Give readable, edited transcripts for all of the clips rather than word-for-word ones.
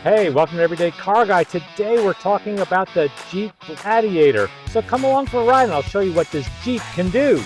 Hey, welcome to Everyday Car Guy. Today we're talking about the Jeep Gladiator. So come along for a ride and I'll show you what this Jeep can do.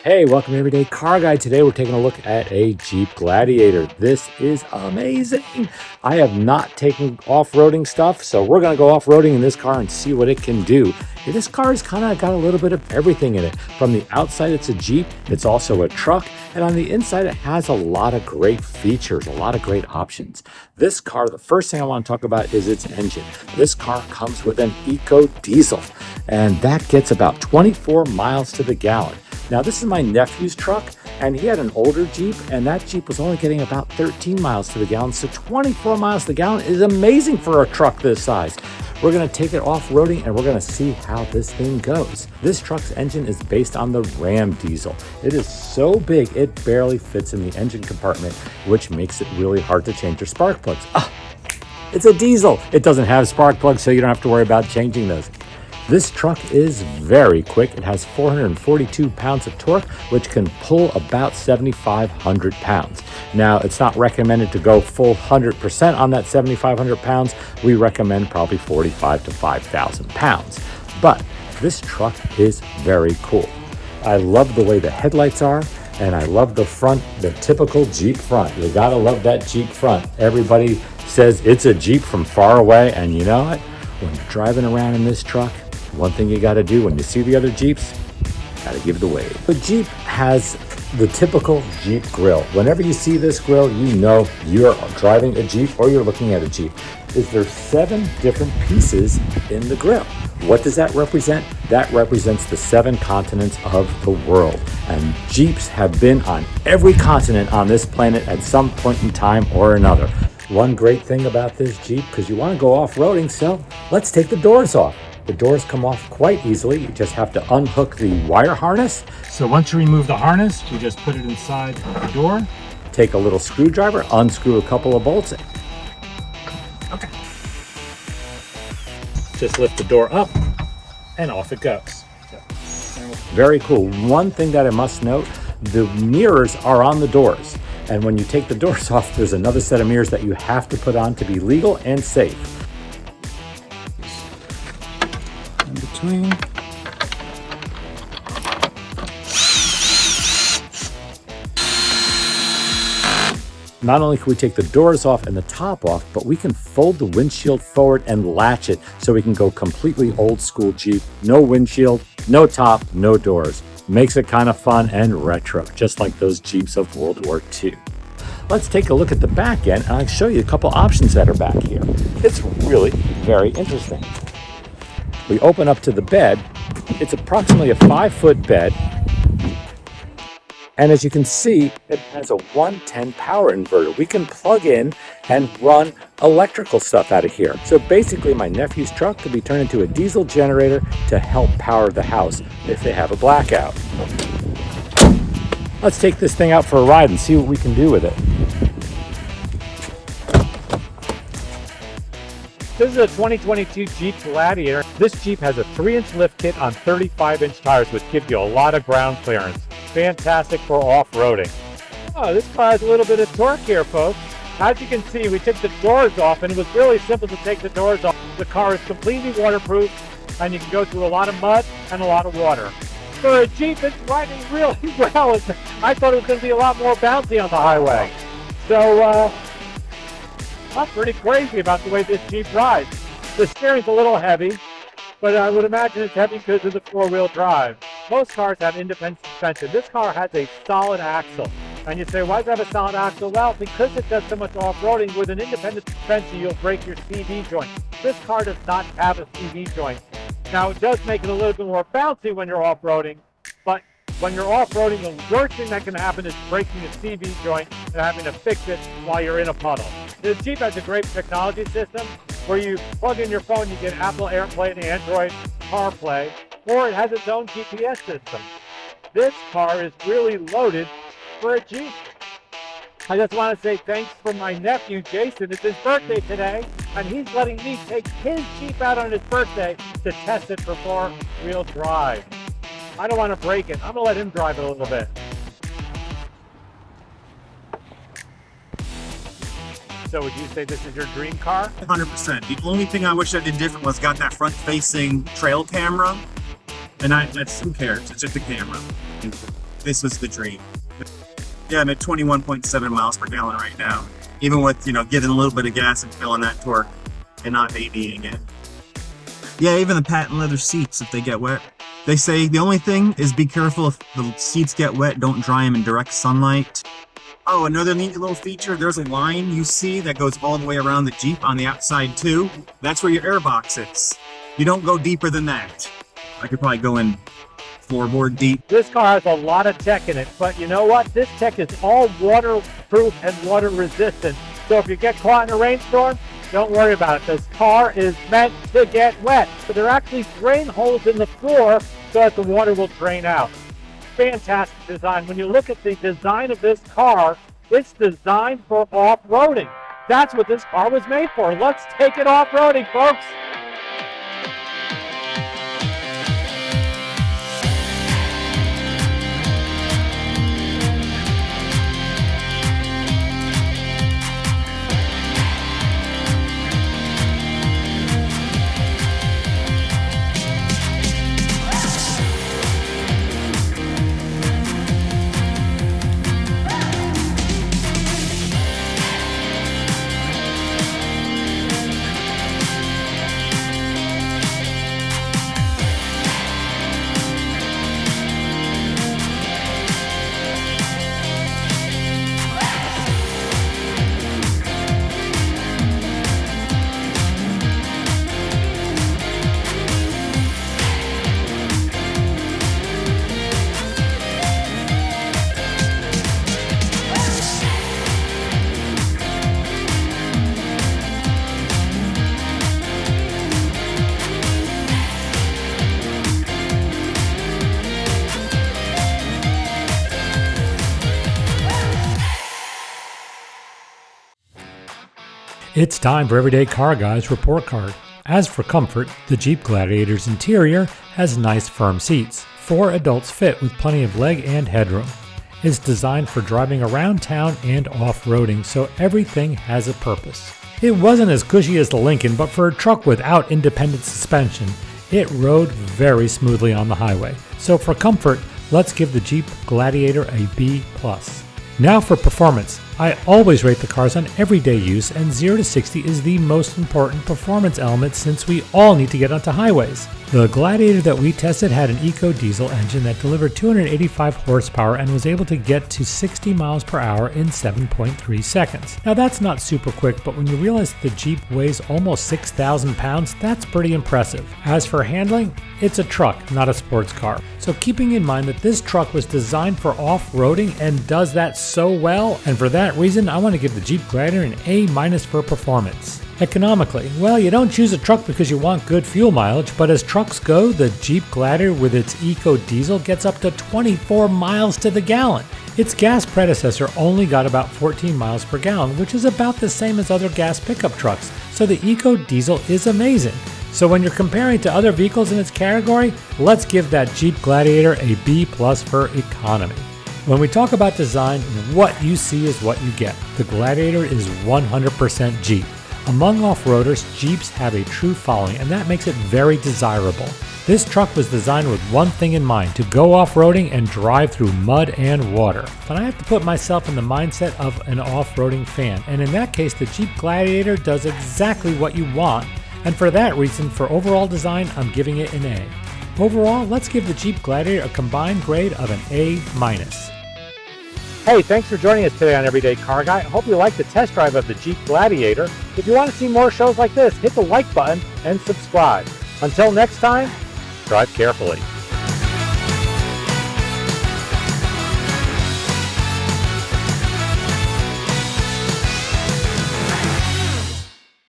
Hey, welcome to Everyday Car Guy. Today we're taking a look at a Jeep Gladiator. This is amazing. I have not taken off-roading stuff, so we're going to go off-roading in this car and see what it can do. This car has kind of got a little bit of everything in it. From the outside, it's a Jeep. It's also a truck. And on the inside, it has a lot of great features, a lot of great options. This car, the first thing I want to talk about is its engine. This car comes with an eco diesel, and that gets about 24 miles to the gallon. Now, this is my nephew's truck, and he had an older Jeep, and that Jeep was only getting about 13 miles to the gallon. So 24 miles to the gallon is amazing for a truck this size. We're going to take it off-roading, and we're going to see how this thing goes. This truck's engine is based on the Ram diesel. It is so big, it barely fits in the engine compartment, which makes it really hard to change your spark plugs. It's a diesel. It doesn't have spark plugs, so you don't have to worry about changing those. This truck is very quick. It has 442 pounds of torque, which can pull about 7,500 pounds. Now, it's not recommended to go full 100% on that 7,500 pounds. We recommend probably 45 to 5,000 pounds. But this truck is very cool. I love the way the headlights are, and I love the front, the typical Jeep front. You gotta love that Jeep front. Everybody says it's a Jeep from far away, and you know what? When you're driving around in this truck, one thing you got to do when you see the other Jeeps, got to give the wave. The Jeep has the typical Jeep grille. Whenever you see this grille, you know you're driving a Jeep or you're looking at a Jeep. There's 7 different pieces in the grille. What does that represent? That represents the 7 continents of the world. And Jeeps have been on every continent on this planet at some point in time or another. One great thing about this Jeep, because you want to go off-roading, so let's take the doors off. The doors come off quite easily. You just have to unhook the wire harness. So once you remove the harness, you just put it inside the door. Take a little screwdriver, unscrew a couple of bolts. Okay. Just lift the door up and off it goes. Very cool. One thing that I must note, the mirrors are on the doors. And when you take the doors off, there's another set of mirrors that you have to put on to be legal and safe. In between. Not only can we take the doors off and the top off, but we can fold the windshield forward and latch it so we can go completely old school Jeep. No windshield, no top, no doors. Makes it kind of fun and retro, just like those Jeeps of World War II. Let's take a look at the back end, and I'll show you a couple options that are back here. It's really very interesting. We open up to the bed. It's approximately a 5-foot bed. And as you can see, it has a 110 power inverter. We can plug in and run electrical stuff out of here. So basically, my nephew's truck could be turned into a diesel generator to help power the house if they have a blackout. Let's take this thing out for a ride and see what we can do with it. This is a 2022 Jeep Gladiator. This Jeep has a 3-inch lift kit on 35-inch tires, which gives you a lot of ground clearance. Fantastic for off-roading. Oh, this car has a little bit of torque here, folks. As you can see, we took the doors off, and it was really simple to take the doors off. The car is completely waterproof, and you can go through a lot of mud and a lot of water. For a Jeep, it's riding really well. I thought it was going to be a lot more bouncy on the highway. So, I'm pretty crazy about the way this Jeep rides. The steering's a little heavy, but I would imagine it's heavy because of the 4-wheel drive. Most cars have independent suspension. This car has a solid axle. And you say, why does it have a solid axle? Well, because it does so much off-roading, with an independent suspension, you'll break your CV joint. This car does not have a CV joint. Now, it does make it a little bit more bouncy when you're off-roading, but when you're off-roading, the worst thing that can happen is breaking a CV joint and having to fix it while you're in a puddle. The Jeep has a great technology system where you plug in your phone, you get Apple AirPlay and Android CarPlay, or it has its own GPS system. This car is really loaded for a Jeep. I just want to say thanks for my nephew, Jason. It's his birthday today, and he's letting me take his Jeep out on his birthday to test it for 4-wheel drive. I don't want to break it. I'm going to let him drive it a little bit. So would you say this is your dream car? 100%. The only thing I wish I did different was got that front-facing trail camera. And that's, who cares? It's just a camera. This was the dream. Yeah, I'm at 21.7 miles per gallon right now. Even with, getting a little bit of gas and feeling that torque and not ADing it. Yeah, even the patent leather seats, if they get wet. They say the only thing is be careful if the seats get wet, don't dry them in direct sunlight. Oh, another neat little feature, there's a line you see that goes all the way around the Jeep on the outside too. That's where your air box is. You don't go deeper than that. I could probably go in floorboard deep. This car has a lot of tech in it, but you know what? This tech is all waterproof and water resistant. So if you get caught in a rainstorm, don't worry about it. This car is meant to get wet. So there are actually drain holes in the floor so that the water will drain out. Fantastic design. When you look at the design of this car, it's designed for off-roading. That's what this car was made for. Let's take it off-roading, folks. It's time for Everyday Car Guy's report card. As for comfort, the Jeep Gladiator's interior has nice firm seats. 4 adults fit with plenty of leg and headroom. It's designed for driving around town and off-roading, so everything has a purpose. It wasn't as cushy as the Lincoln, but for a truck without independent suspension, it rode very smoothly on the highway. So for comfort, let's give the Jeep Gladiator a B+. Now for performance. I always rate the cars on everyday use, and 0 to 60 is the most important performance element since we all need to get onto highways. The Gladiator that we tested had an eco diesel engine that delivered 285 horsepower and was able to get to 60 miles per hour in 7.3 seconds. Now that's not super quick, but when you realize the Jeep weighs almost 6,000 pounds, that's pretty impressive. As for handling, it's a truck, not a sports car. So keeping in mind that this truck was designed for off-roading and does that so well, and for that reason, I want to give the Jeep Gladiator an A- for performance. Economically, well, you don't choose a truck because you want good fuel mileage, but as trucks go, the Jeep Gladiator with its eco diesel gets up to 24 miles to the gallon. Its gas predecessor only got about 14 miles per gallon, which is about the same as other gas pickup trucks, so the eco diesel is amazing. So when you're comparing to other vehicles in its category, let's give that Jeep Gladiator a B+ for economy. When we talk about design, what you see is what you get. The Gladiator is 100% Jeep. Among off-roaders, Jeeps have a true following, and that makes it very desirable. This truck was designed with one thing in mind, to go off-roading and drive through mud and water. But I have to put myself in the mindset of an off-roading fan, and in that case, the Jeep Gladiator does exactly what you want, and for that reason, for overall design, I'm giving it an A. Overall, let's give the Jeep Gladiator a combined grade of an A-. Hey, thanks for joining us today on Everyday Car Guy. I hope you liked the test drive of the Jeep Gladiator. If you want to see more shows like this, hit the like button and subscribe. Until next time, drive carefully.